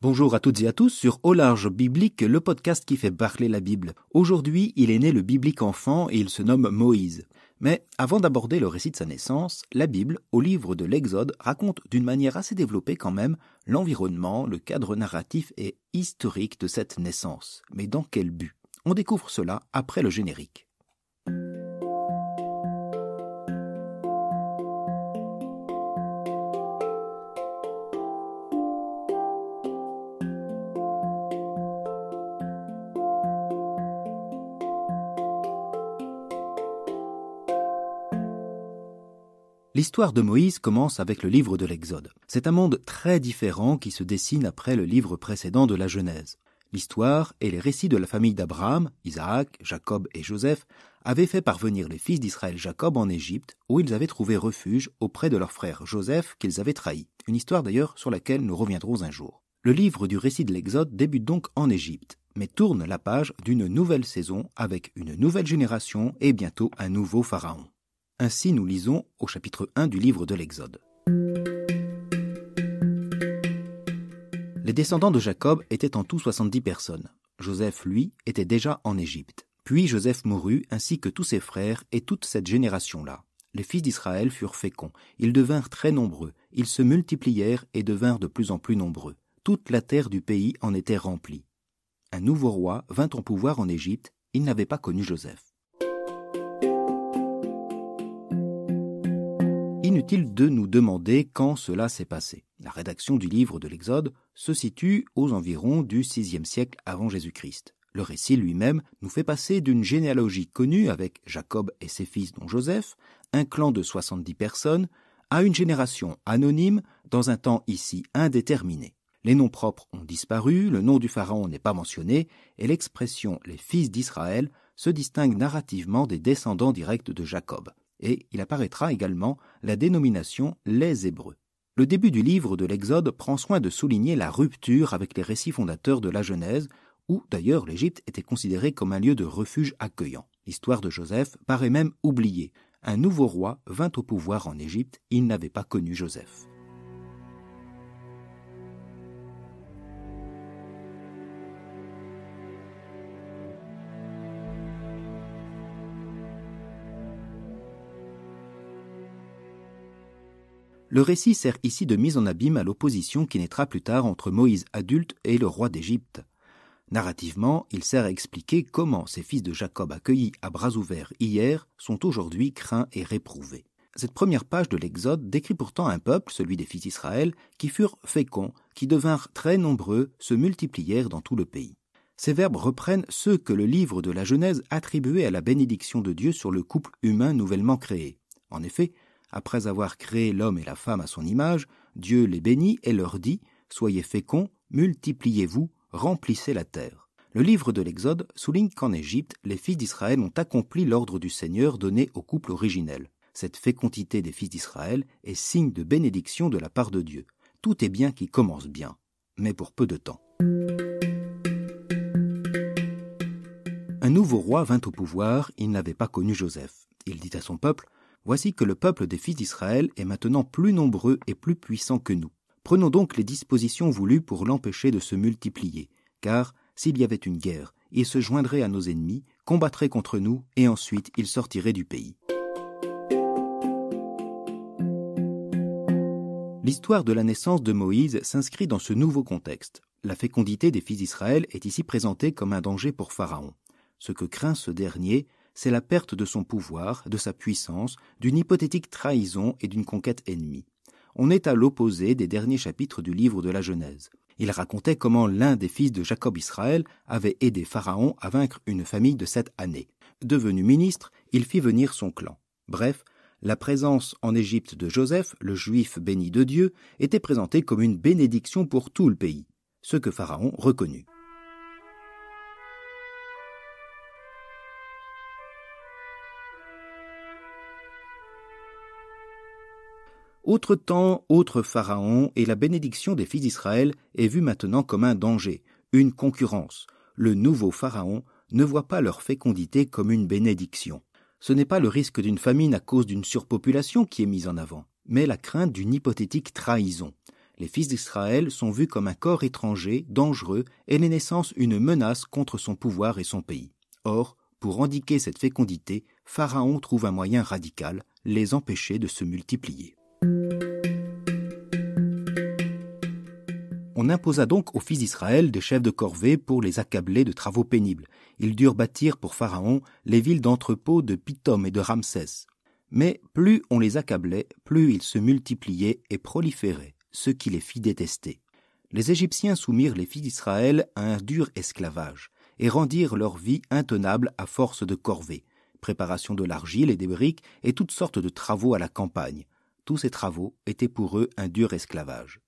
Bonjour à toutes et à tous sur Au Large Biblique, le podcast qui fait parler la Bible. Aujourd'hui, il est né le biblique enfant et il se nomme Moïse. Mais avant d'aborder le récit de sa naissance, la Bible, au livre de l'Exode, raconte d'une manière assez développée quand même l'environnement, le cadre narratif et historique de cette naissance. Mais dans quel but? On découvre cela après le générique. L'histoire de Moïse commence avec le livre de l'Exode. C'est un monde très différent qui se dessine après le livre précédent de la Genèse. L'histoire et les récits de la famille d'Abraham, Isaac, Jacob et Joseph avaient fait parvenir les fils d'Israël Jacob en Égypte, où ils avaient trouvé refuge auprès de leur frère Joseph qu'ils avaient trahi. Une histoire d'ailleurs sur laquelle nous reviendrons un jour. Le livre du récit de l'Exode débute donc en Égypte, mais tourne la page d'une nouvelle saison avec une nouvelle génération et bientôt un nouveau pharaon. Ainsi nous lisons au chapitre 1 du livre de l'Exode. Les descendants de Jacob étaient en tout 70 personnes. Joseph, lui, était déjà en Égypte. Puis Joseph mourut, ainsi que tous ses frères et toute cette génération-là. Les fils d'Israël furent féconds. Ils devinrent très nombreux. Ils se multiplièrent et devinrent de plus en plus nombreux. Toute la terre du pays en était remplie. Un nouveau roi vint au pouvoir en Égypte. Il n'avait pas connu Joseph. Inutile de nous demander quand cela s'est passé. La rédaction du livre de l'Exode se situe aux environs du VIe siècle avant Jésus-Christ. Le récit lui-même nous fait passer d'une généalogie connue avec Jacob et ses fils dont Joseph, un clan de 70 personnes, à une génération anonyme dans un temps ici indéterminé. Les noms propres ont disparu, le nom du pharaon n'est pas mentionné et l'expression « les fils d'Israël » se distingue narrativement des descendants directs de Jacob. Et il apparaîtra également la dénomination « les Hébreux ». Le début du livre de l'Exode prend soin de souligner la rupture avec les récits fondateurs de la Genèse, où d'ailleurs l'Égypte était considérée comme un lieu de refuge accueillant. L'histoire de Joseph paraît même oubliée. Un nouveau roi vint au pouvoir en Égypte, il n'avait pas connu Joseph. Le récit sert ici de mise en abîme à l'opposition qui naîtra plus tard entre Moïse adulte et le roi d'Égypte. Narrativement, il sert à expliquer comment ces fils de Jacob accueillis à bras ouverts hier sont aujourd'hui craints et réprouvés. Cette première page de l'Exode décrit pourtant un peuple, celui des fils d'Israël, qui furent féconds, qui devinrent très nombreux, se multiplièrent dans tout le pays. Ces verbes reprennent ceux que le livre de la Genèse attribuait à la bénédiction de Dieu sur le couple humain nouvellement créé. En effet, après avoir créé l'homme et la femme à son image, Dieu les bénit et leur dit « Soyez féconds, multipliez-vous, remplissez la terre ». Le livre de l'Exode souligne qu'en Égypte, les fils d'Israël ont accompli l'ordre du Seigneur donné au couple originel. Cette fécondité des fils d'Israël est signe de bénédiction de la part de Dieu. Tout est bien qui commence bien, mais pour peu de temps. Un nouveau roi vint au pouvoir, il n'avait pas connu Joseph. Il dit à son peuple « Voici que le peuple des fils d'Israël est maintenant plus nombreux et plus puissant que nous. Prenons donc les dispositions voulues pour l'empêcher de se multiplier, car s'il y avait une guerre, il se joindrait à nos ennemis, combattrait contre nous et ensuite il sortirait du pays. » L'histoire de la naissance de Moïse s'inscrit dans ce nouveau contexte. La fécondité des fils d'Israël est ici présentée comme un danger pour Pharaon. Ce que craint ce dernier, c'est la perte de son pouvoir, de sa puissance, d'une hypothétique trahison et d'une conquête ennemie. On est à l'opposé des derniers chapitres du livre de la Genèse. Il racontait comment l'un des fils de Jacob Israël avait aidé Pharaon à vaincre une famille de 7 années. Devenu ministre, il fit venir son clan. Bref, la présence en Égypte de Joseph, le juif béni de Dieu, était présentée comme une bénédiction pour tout le pays, ce que Pharaon reconnut. Autre temps, autre pharaon, et la bénédiction des fils d'Israël est vue maintenant comme un danger, une concurrence. Le nouveau pharaon ne voit pas leur fécondité comme une bénédiction. Ce n'est pas le risque d'une famine à cause d'une surpopulation qui est mise en avant, mais la crainte d'une hypothétique trahison. Les fils d'Israël sont vus comme un corps étranger, dangereux, et les naissances une menace contre son pouvoir et son pays. Or, pour endiguer cette fécondité, Pharaon trouve un moyen radical, les empêcher de se multiplier. On imposa donc aux fils d'Israël des chefs de corvée pour les accabler de travaux pénibles. Ils durent bâtir pour Pharaon les villes d'entrepôt de Pithom et de Ramsès. Mais plus on les accablait, plus ils se multipliaient et proliféraient, ce qui les fit détester. Les Égyptiens soumirent les fils d'Israël à un dur esclavage et rendirent leur vie intenable à force de corvées, préparation de l'argile et des briques et toutes sortes de travaux à la campagne. Tous ces travaux étaient pour eux un dur esclavage.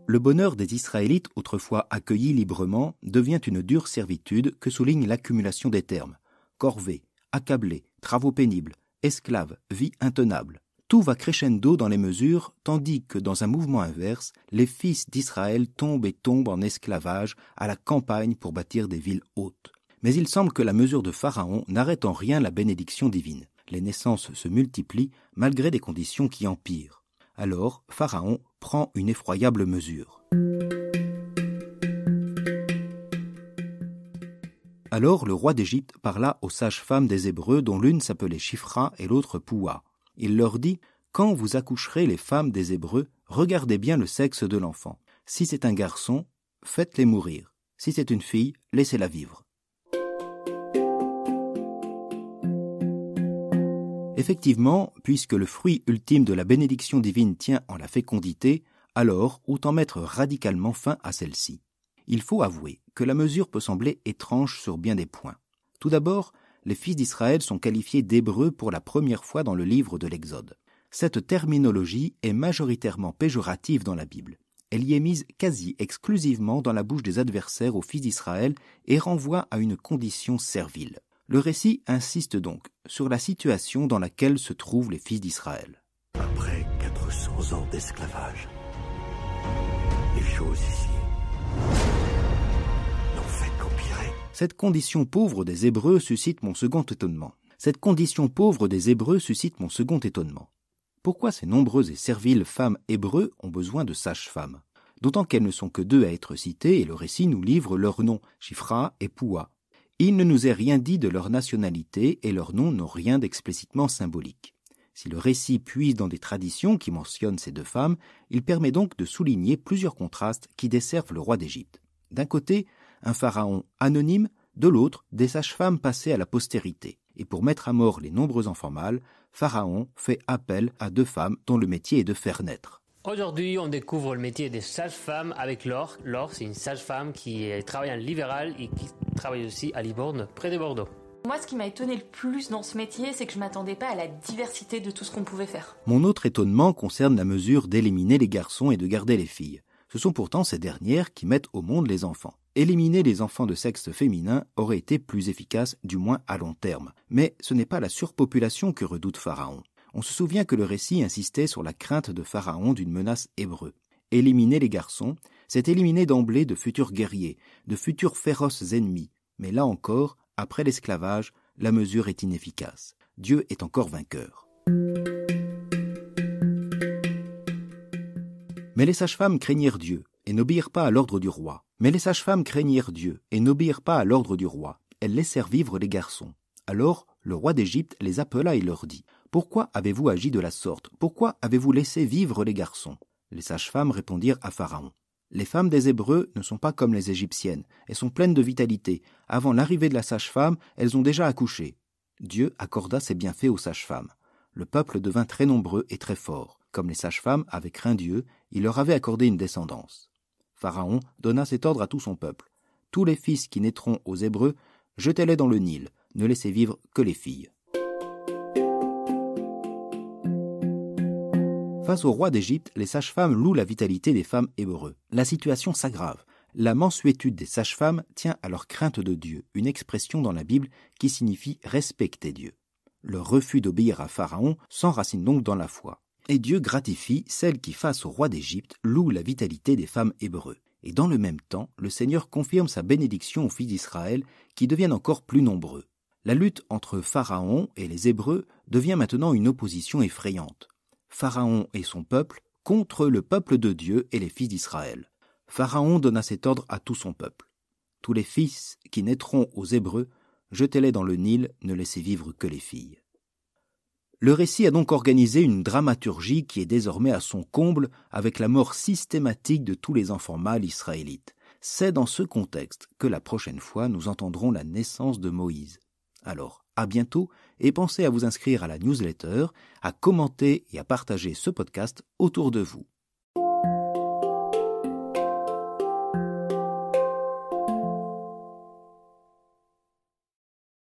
Le bonheur des Israélites, autrefois accueillis librement, devient une dure servitude que souligne l'accumulation des termes. Corvée, accablé, travaux pénibles, esclaves, vie intenable. Tout va crescendo dans les mesures, tandis que dans un mouvement inverse, les fils d'Israël tombent et tombent en esclavage à la campagne pour bâtir des villes hautes. Mais il semble que la mesure de Pharaon n'arrête en rien la bénédiction divine. Les naissances se multiplient malgré des conditions qui empirent. Alors, Pharaon prend une effroyable mesure. Alors le roi d'Égypte parla aux sages-femmes des Hébreux dont l'une s'appelait Shifra et l'autre Poua. Il leur dit « Quand vous accoucherez les femmes des Hébreux, regardez bien le sexe de l'enfant. Si c'est un garçon, faites-les mourir. Si c'est une fille, laissez-la vivre. » Effectivement, puisque le fruit ultime de la bénédiction divine tient en la fécondité, alors autant mettre radicalement fin à celle-ci. Il faut avouer que la mesure peut sembler étrange sur bien des points. Tout d'abord, les fils d'Israël sont qualifiés d'Hébreux pour la première fois dans le livre de l'Exode. Cette terminologie est majoritairement péjorative dans la Bible. Elle y est mise quasi exclusivement dans la bouche des adversaires aux fils d'Israël et renvoie à une condition servile. Le récit insiste donc sur la situation dans laquelle se trouvent les fils d'Israël. Après 400 ans d'esclavage, les choses ici n'ont fait qu'empirer. Cette condition pauvre des Hébreux suscite mon second étonnement. Pourquoi ces nombreuses et serviles femmes hébreux ont besoin de sages-femmes? D'autant qu'elles ne sont que deux à être citées et le récit nous livre leurs noms, Shifra et Poua. Il ne nous est rien dit de leur nationalité et leurs noms n'ont rien d'explicitement symbolique. Si le récit puise dans des traditions qui mentionnent ces deux femmes, il permet donc de souligner plusieurs contrastes qui desservent le roi d'Égypte. D'un côté, un pharaon anonyme, de l'autre, des sages-femmes passées à la postérité. Et pour mettre à mort les nombreux enfants mâles, Pharaon fait appel à deux femmes dont le métier est de faire naître. Aujourd'hui, on découvre le métier des sages-femmes avec Laure. Laure, c'est une sage-femme qui travaille en libéral et qui travaille aussi à Libourne, près de Bordeaux. Moi, ce qui m'a étonné le plus dans ce métier, c'est que je ne m'attendais pas à la diversité de tout ce qu'on pouvait faire. Mon autre étonnement concerne la mesure d'éliminer les garçons et de garder les filles. Ce sont pourtant ces dernières qui mettent au monde les enfants. Éliminer les enfants de sexe féminin aurait été plus efficace, du moins à long terme. Mais ce n'est pas la surpopulation que redoute Pharaon. On se souvient que le récit insistait sur la crainte de Pharaon d'une menace hébreu. Éliminer les garçons, c'est éliminer d'emblée de futurs guerriers, de futurs féroces ennemis. Mais là encore, après l'esclavage, la mesure est inefficace. Dieu est encore vainqueur. Mais les sages-femmes craignirent Dieu et n'obéirent pas à l'ordre du roi. Elles laissèrent vivre les garçons. Alors, le roi d'Égypte les appela et leur dit « Pourquoi avez-vous agi de la sorte? Pourquoi avez-vous laissé vivre les garçons ?» Les sages-femmes répondirent à Pharaon « Les femmes des Hébreux ne sont pas comme les Égyptiennes. Elles sont pleines de vitalité. Avant l'arrivée de la sage-femme, elles ont déjà accouché. » Dieu accorda ses bienfaits aux sages-femmes. Le peuple devint très nombreux et très fort. Comme les sages-femmes avaient craint Dieu, il leur avait accordé une descendance. Pharaon donna cet ordre à tout son peuple. « Tous les fils qui naîtront aux Hébreux, jetez-les dans le Nil. Ne laissez vivre que les filles. » Face au roi d'Égypte, les sages-femmes louent la vitalité des femmes hébreux. La situation s'aggrave. La mansuétude des sages-femmes tient à leur crainte de Dieu, une expression dans la Bible qui signifie respecter Dieu. Leur refus d'obéir à Pharaon s'enracine donc dans la foi. Et Dieu gratifie celles qui, face au roi d'Égypte, louent la vitalité des femmes hébreux. Et dans le même temps, le Seigneur confirme sa bénédiction aux fils d'Israël qui deviennent encore plus nombreux. La lutte entre Pharaon et les Hébreux devient maintenant une opposition effrayante. Pharaon et son peuple contre le peuple de Dieu et les fils d'Israël. Pharaon donna cet ordre à tout son peuple. Tous les fils qui naîtront aux Hébreux, jetez-les dans le Nil, ne laissez vivre que les filles. Le récit a donc organisé une dramaturgie qui est désormais à son comble avec la mort systématique de tous les enfants mâles israélites. C'est dans ce contexte que la prochaine fois nous entendrons la naissance de Moïse. Alors, à bientôt et pensez à vous inscrire à la newsletter, à commenter et à partager ce podcast autour de vous.